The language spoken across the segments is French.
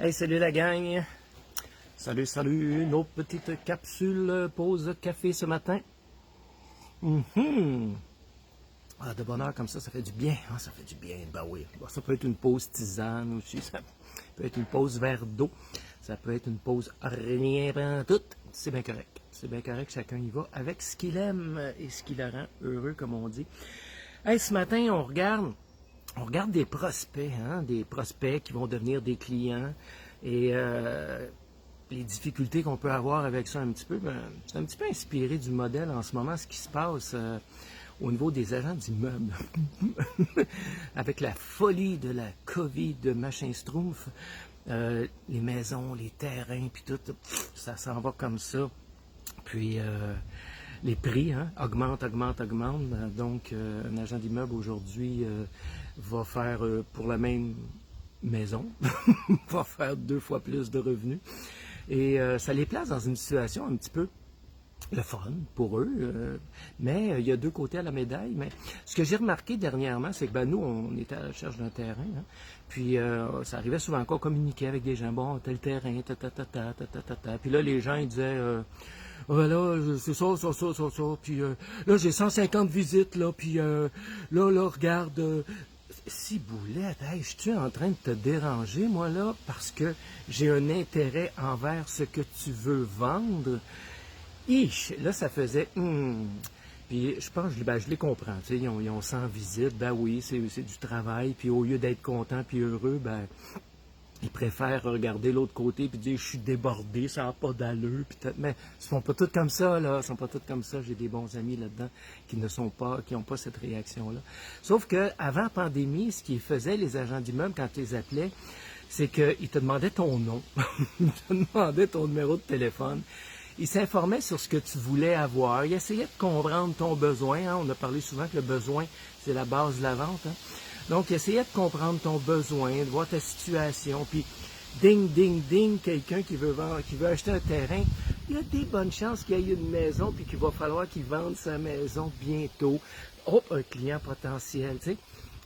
Hey, salut la gang! Salut, salut! Une autre petite capsule pause café ce matin. Ah, de bonne heure comme ça fait du bien. Ah, ça fait du bien, ben oui. Bon, ça peut être une pause tisane aussi, ça peut être une pause verre d'eau, ça peut être une pause rien tout. C'est bien correct. C'est bien correct, chacun y va avec ce qu'il aime et ce qui le rend heureux, comme on dit. Hey, ce matin, on regarde des prospects, des prospects qui vont devenir des clients et les difficultés qu'on peut avoir avec ça un petit peu. C'est un petit peu inspiré du modèle en ce moment, ce qui se passe au niveau des agents d'immeubles. Avec la folie de la COVID, de machin schtroumpf, les maisons, les terrains, puis tout, ça s'en va comme ça. Puis les prix augmentent. Donc, un agent d'immeuble aujourd'hui va faire pour la même maison, va faire 2 fois plus de revenus. Et ça les place dans une situation un petit peu le fun pour eux. Mais il y a 2 côtés à la médaille. Mais ce que j'ai remarqué dernièrement, c'est que nous, on était à la recherche d'un terrain. Puis ça arrivait souvent qu'on communiquait avec des gens. Bon, tel terrain, Puis là, les gens, ils disaient... ben là, c'est ça. Puis là, j'ai 150 visites, là. Puis là, regarde... Si boulette, hey, je suis en train de te déranger, moi, là, parce que j'ai un intérêt envers ce que tu veux vendre. Là, ça faisait... Puis je pense, je les comprends. Tu sais, ils ont 100 visites, ben oui, c'est du travail. Puis au lieu d'être content puis heureux, ils préfèrent regarder l'autre côté puis dire je suis débordé, ça n'a pas d'allure. Mais ils sont pas tous comme ça, là. Ils sont pas tous comme ça. J'ai des bons amis là-dedans qui n'ont pas cette réaction-là. Sauf que avant la pandémie, ce qu'ils faisaient, les agents d'immeubles, quand ils les appelaient, c'est qu'ils te demandaient ton nom, ils te demandaient ton numéro de téléphone. Ils s'informaient sur ce que tu voulais avoir. Ils essayaient de comprendre ton besoin. On a parlé souvent que le besoin, c'est la base de la vente. Donc, essayez de comprendre ton besoin, de voir ta situation, puis ding, quelqu'un qui veut acheter un terrain, il y a des bonnes chances qu'il y ait une maison, puis qu'il va falloir qu'il vende sa maison bientôt. Oh, un client potentiel, tu sais.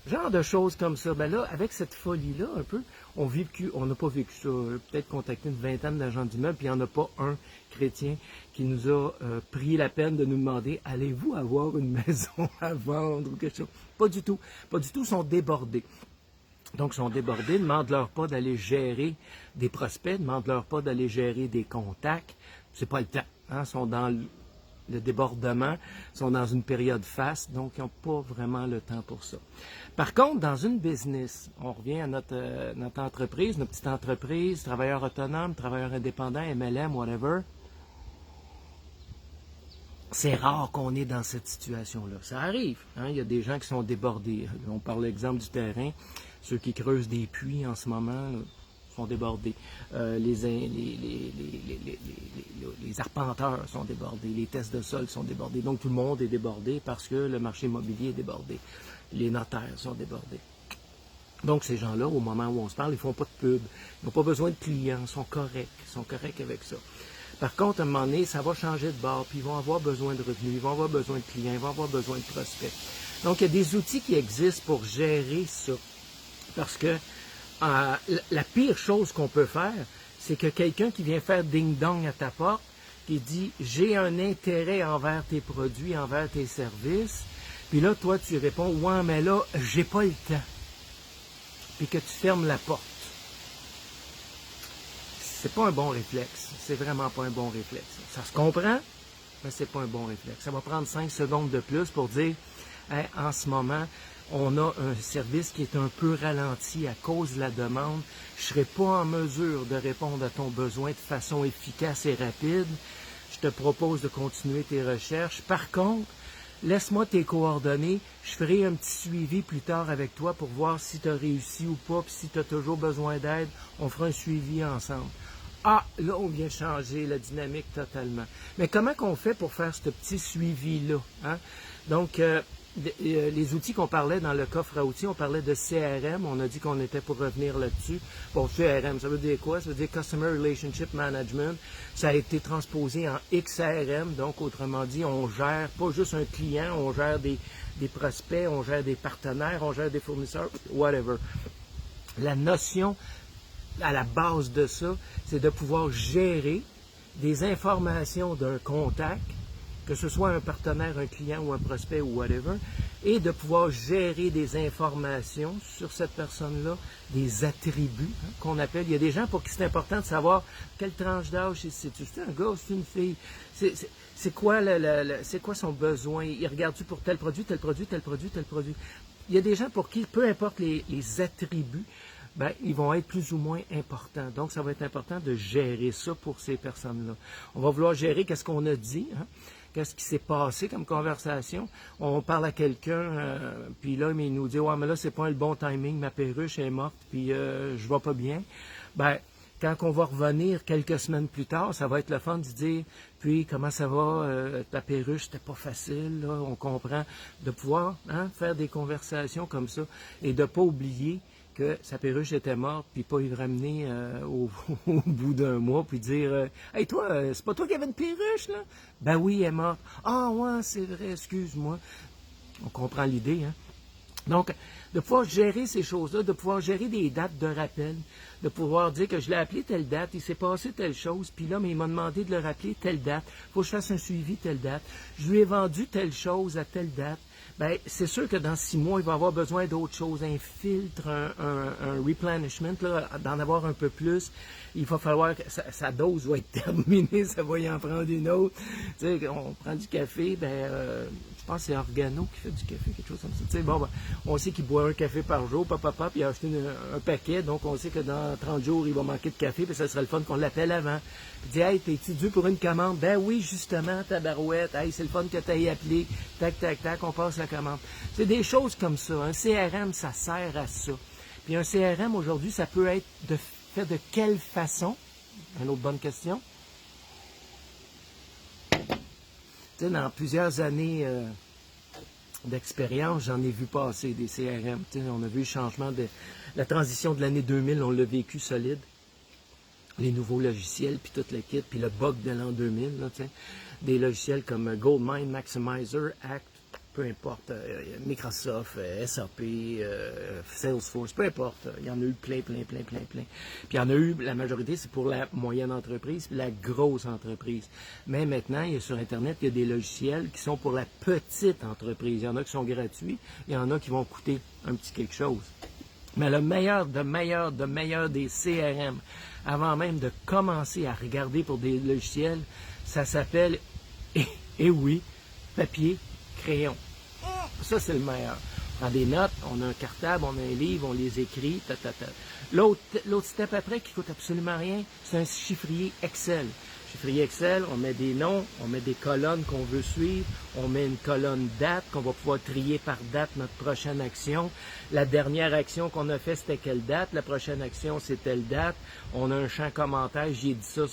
Genre de choses comme ça. Là, avec cette folie-là, un peu, on n'a pas vécu ça. Peut-être contacté une vingtaine d'agents d'immeubles, puis il n'y en a pas un chrétien qui nous a pris la peine de nous demander « Allez-vous avoir une maison à vendre » ou quelque chose. Pas du tout. Pas du tout, ils sont débordés. Donc, ils sont débordés, demande-leur pas d'aller gérer des prospects, demande-leur pas d'aller gérer des contacts. C'est pas le temps. Ils sont dans le débordement, sont dans une période faste, donc ils n'ont pas vraiment le temps pour ça. Par contre, dans une business, on revient à notre entreprise, notre petite entreprise, travailleur autonome, travailleur indépendant, MLM, whatever. C'est rare qu'on est dans cette situation-là. Ça arrive. Il y a des gens qui sont débordés. On parle l'exemple du terrain. Ceux qui creusent des puits en ce moment sont débordés. Les arpenteurs sont débordés. Les tests de sol sont débordés. Donc, tout le monde est débordé parce que le marché immobilier est débordé. Les notaires sont débordés. Donc, ces gens-là, au moment où on se parle, ils ne font pas de pub. Ils n'ont pas besoin de clients. Ils sont corrects. Ils sont corrects avec ça. Par contre, à un moment donné, ça va changer de bord, puis ils vont avoir besoin de revenus, ils vont avoir besoin de clients, ils vont avoir besoin de prospects. Donc, il y a des outils qui existent pour gérer ça. Parce que la pire chose qu'on peut faire, c'est que quelqu'un qui vient faire ding-dong à ta porte, qui dit « J'ai un intérêt envers tes produits, envers tes services », puis là, toi, tu réponds « Ouais, mais là, j'ai pas le temps », puis que tu fermes la porte. C'est pas un bon réflexe. C'est vraiment pas un bon réflexe. Ça se comprend, mais c'est pas un bon réflexe. Ça va prendre 5 secondes de plus pour dire hey, en ce moment, on a un service qui est un peu ralenti à cause de la demande. Je ne serai pas en mesure de répondre à ton besoin de façon efficace et rapide. Je te propose de continuer tes recherches. Par contre, laisse-moi tes coordonnées. Je ferai un petit suivi plus tard avec toi pour voir si tu as réussi ou pas. Puis si tu as toujours besoin d'aide, on fera un suivi ensemble. Ah, là, on vient changer la dynamique totalement. Mais comment qu'on fait pour faire ce petit suivi-là? Donc, les outils qu'on parlait dans le coffre à outils, on parlait de CRM. On a dit qu'on était pour revenir là-dessus. Bon, CRM, ça veut dire quoi? Ça veut dire Customer Relationship Management. Ça a été transposé en XRM. Donc, autrement dit, on gère pas juste un client, on gère des prospects, on gère des partenaires, on gère des fournisseurs, whatever. La notion à la base de ça, c'est de pouvoir gérer des informations d'un contact, que ce soit un partenaire, un client ou un prospect ou whatever, et de pouvoir gérer des informations sur cette personne-là, des attributs qu'on appelle. Il y a des gens pour qui c'est important de savoir quelle tranche d'âge c'est un gars, c'est une fille, c'est quoi, c'est quoi son besoin, il regarde-tu pour tel produit, tel produit, tel produit, tel produit. Il y a des gens pour qui, peu importe les attributs, ben, ils vont être plus ou moins importants. Donc, ça va être important de gérer ça pour ces personnes-là. On va vouloir gérer qu'est-ce qu'on a dit, qu'est-ce qui s'est passé comme conversation. On parle à quelqu'un, puis là, il nous dit « Ouais, mais là, c'est pas le bon timing, ma perruche est morte, puis je vais pas bien. » Ben, quand on va revenir quelques semaines plus tard, ça va être le fun de se dire « Puis, comment ça va? Ta perruche, c'était pas facile, là. » On comprend. De pouvoir faire des conversations comme ça et de pas oublier que sa perruche était morte, puis pas y ramener au bout d'un mois, puis dire Hey toi, c'est pas toi qui avais une perruche, là? Ben oui, elle est morte. Ah ouais, c'est vrai, excuse-moi. On comprend l'idée, hein? Donc, de pouvoir gérer ces choses-là, de pouvoir gérer des dates de rappel, de pouvoir dire que je l'ai appelé telle date, il s'est passé telle chose, puis là, mais il m'a demandé de le rappeler telle date, il faut que je fasse un suivi telle date, je lui ai vendu telle chose à telle date. Bien, c'est sûr que dans 6 mois, il va avoir besoin d'autres choses, un filtre, un replenishment, d'en avoir un peu plus. Il va falloir que sa dose va être terminée, ça va y en prendre une autre. Tu sais, on prend du café, je pense que c'est Organo qui fait du café, quelque chose comme ça. Tu sais, bon, on sait qu'il boit un café par jour, puis il a acheté un paquet, donc on sait que dans 30 jours, il va manquer de café, puis ça serait le fun qu'on l'appelle avant. Puis dit, hey, t'es-tu dû pour une commande? Ben oui, justement, tabarouette, hey, c'est le fun que t'aies appelé, tac, tac, tac, on passe la commande. C'est des choses comme ça. Un CRM, ça sert à ça. Puis un CRM, aujourd'hui, ça peut être fait de quelle façon? Une autre bonne question. Tu sais, dans plusieurs années d'expérience, j'en ai vu passer des CRM. Tu sais, on a vu le changement de la transition de l'année 2000, on l'a vécu solide. Les nouveaux logiciels, puis toute la kit, puis le bug de l'an 2000, là, tu sais. Des logiciels comme Goldmine, Maximizer, Act, peu importe, Microsoft, SAP, Salesforce, peu importe. Il y en a eu plein. Puis il y en a eu, la majorité, c'est pour la moyenne entreprise, puis la grosse entreprise. Mais maintenant, il y a sur Internet, il y a des logiciels qui sont pour la petite entreprise. Il y en a qui sont gratuits, il y en a qui vont coûter un petit quelque chose. Mais le meilleur des CRM, avant même de commencer à regarder pour des logiciels, ça s'appelle, et oui, papier, crayon. Ça, c'est le meilleur. On prend des notes, on a un cartable, on a un livre, on les écrit, L'autre step après, qui coûte absolument rien, c'est un chiffrier Excel. Chiffrier Excel, on met des noms, on met des colonnes qu'on veut suivre, on met une colonne date qu'on va pouvoir trier par date notre prochaine action. La dernière action qu'on a fait, c'était quelle date? La prochaine action, c'est telle date. On a un champ commentaire, j'ai dit ça,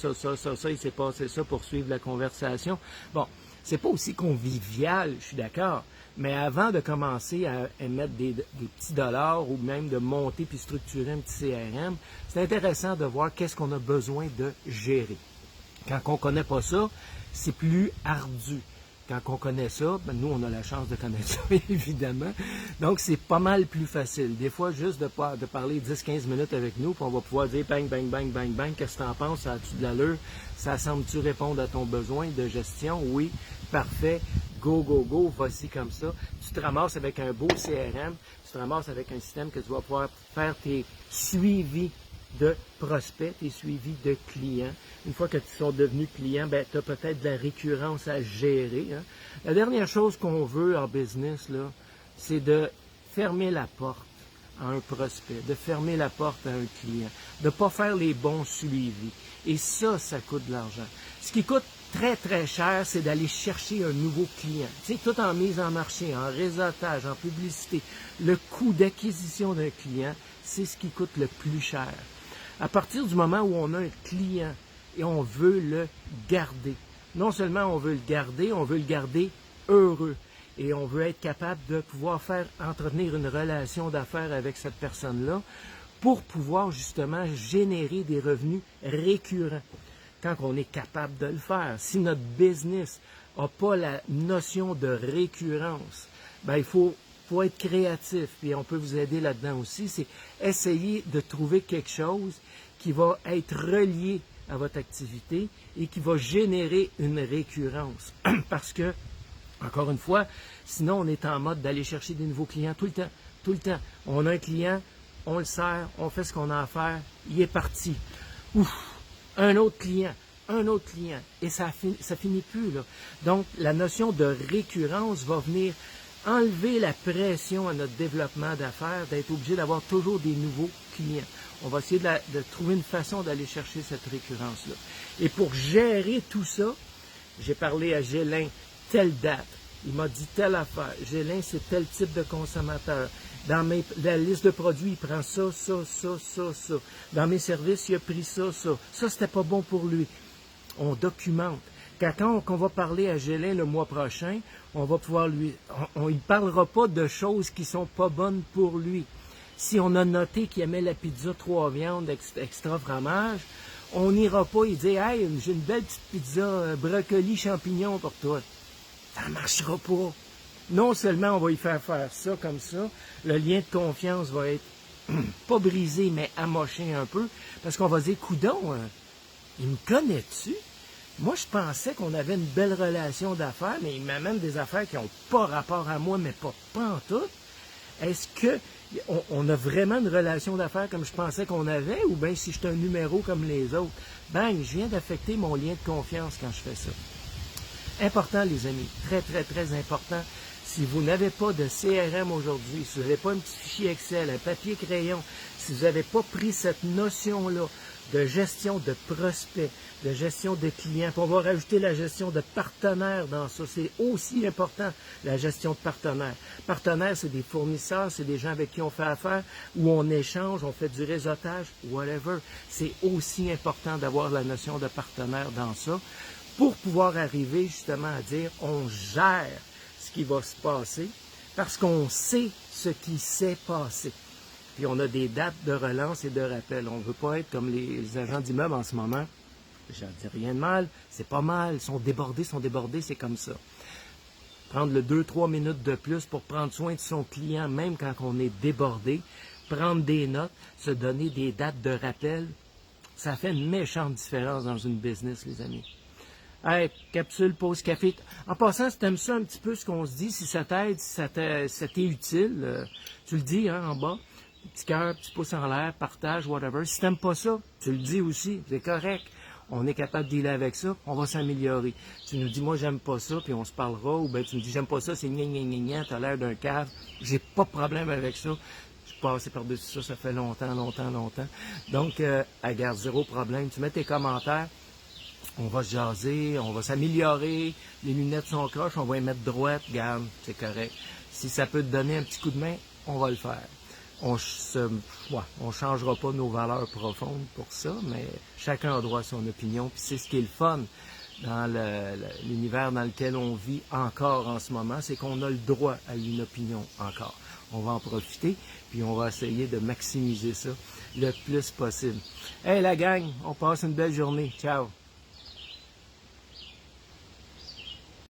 il s'est passé ça pour suivre la conversation. Bon, c'est pas aussi convivial, je suis d'accord, mais avant de commencer à émettre des petits dollars ou même de monter puis structurer un petit CRM, c'est intéressant de voir qu'est-ce qu'on a besoin de gérer. Quand on ne connaît pas ça, c'est plus ardu. Quand on connaît ça, ben nous, on a la chance de connaître ça, évidemment. Donc, c'est pas mal plus facile. Des fois, juste de parler 10-15 minutes avec nous, puis on va pouvoir dire bang, bang, bang, bang, bang, qu'est-ce que tu en penses? Ça a-tu de l'allure? Ça semble-tu répondre à ton besoin de gestion? Oui, parfait. Go, go, go, voici comme ça. Tu te ramasses avec un beau CRM, tu te ramasses avec un système que tu vas pouvoir faire tes suivis de prospects, tes suivis de clients. Une fois que tu sont devenus clients, ben, tu as peut-être de la récurrence à gérer. Hein. La dernière chose qu'on veut en business, là, c'est de fermer la porte à un prospect, de fermer la porte à un client, de ne pas faire les bons suivis. Et ça coûte de l'argent. Ce qui coûte très, très cher, c'est d'aller chercher un nouveau client. Tu sais, tout en mise en marché, en réseautage, en publicité. Le coût d'acquisition d'un client, c'est ce qui coûte le plus cher. À partir du moment où on a un client et on veut le garder, non seulement on veut le garder heureux. Et on veut être capable de pouvoir entretenir une relation d'affaires avec cette personne-là pour pouvoir justement générer des revenus récurrents. Quand on est capable de le faire, si notre business n'a pas la notion de récurrence, ben il faut faut être créatif, puis on peut vous aider là-dedans aussi, c'est essayer de trouver quelque chose qui va être relié à votre activité et qui va générer une récurrence. Parce que, encore une fois, sinon on est en mode d'aller chercher des nouveaux clients tout le temps, tout le temps. On a un client, on le sert, on fait ce qu'on a à faire, il est parti. Ouf, un autre client, et ça finit plus, là. Donc, la notion de récurrence va venir enlever la pression à notre développement d'affaires, d'être obligé d'avoir toujours des nouveaux clients. On va essayer de trouver une façon d'aller chercher cette récurrence-là. Et pour gérer tout ça, j'ai parlé à Gélin, telle date, il m'a dit telle affaire. Gélin, c'est tel type de consommateur. Dans la liste de produits, il prend ça, ça, ça, ça, ça. Dans mes services, il a pris ça, ça. Ça, c'était pas bon pour lui. On documente. Quand on va parler à Gélin le mois prochain, on va pouvoir il ne parlera pas de choses qui sont pas bonnes pour lui. Si on a noté qu'il aimait la pizza 3 viandes extra fromage, on n'ira pas et dire « Hey, j'ai une belle petite pizza brocoli champignons pour toi. » Ça ne marchera pas. Non seulement on va y faire ça comme ça, le lien de confiance va être pas brisé, mais amoché un peu, parce qu'on va dire, coudon, il me connaît-tu? Moi, je pensais qu'on avait une belle relation d'affaires, mais il m'amène des affaires qui n'ont pas rapport à moi, mais pas en tout. Est-ce que on a vraiment une relation d'affaires comme je pensais qu'on avait, ou bien si je suis un numéro comme les autres? Bang, je viens d'affecter mon lien de confiance quand je fais ça. Important, les amis, très, très, très important. Si vous n'avez pas de CRM aujourd'hui, si vous n'avez pas un petit fichier Excel, un papier crayon, si vous n'avez pas pris cette notion-là de gestion de prospects, de gestion de clients, puis on va rajouter la gestion de partenaires dans ça. C'est aussi important, la gestion de partenaires. Partenaires, c'est des fournisseurs, c'est des gens avec qui on fait affaire, où on échange, on fait du réseautage, whatever. C'est aussi important d'avoir la notion de partenaire dans ça pour pouvoir arriver justement à dire on gère ce qui va se passer parce qu'on sait ce qui s'est passé. Puis on a des dates de relance et de rappel. On ne veut pas être comme les agents d'immeubles en ce moment. Je ne dis rien de mal, c'est pas mal. Ils sont débordés, c'est comme ça. Prendre le 2-3 minutes de plus pour prendre soin de son client, même quand on est débordé, prendre des notes, se donner des dates de rappel, ça fait une méchante différence dans une business, les amis. Hey, capsule, pause, café. En passant, si tu aimes ça un petit peu ce qu'on se dit, si ça t'aide, si ça t'est utile, tu le dis hein, en bas. Petit cœur, petit pouce en l'air, partage, whatever. Si tu n'aimes pas ça, tu le dis aussi, c'est correct. On est capable de dealer avec ça, on va s'améliorer. Tu nous dis, moi, j'aime pas ça, puis on se parlera, ou bien tu me dis, j'aime pas ça, c'est gna gna gna gna, t'as l'air d'un cave. J'ai pas de problème avec ça. Je suis passé par-dessus ça, ça fait longtemps. Donc, regarde, zéro problème. Tu mets tes commentaires. On va se jaser, on va s'améliorer, les lunettes sont croches, on va les mettre droites, garde, c'est correct. Si ça peut te donner un petit coup de main, on va le faire. On changera pas nos valeurs profondes pour ça, mais chacun a droit à son opinion, puis c'est ce qui est le fun dans l'univers dans lequel on vit encore en ce moment, c'est qu'on a le droit à une opinion encore. On va en profiter, puis on va essayer de maximiser ça le plus possible. Hey la gang, on passe une belle journée. Ciao!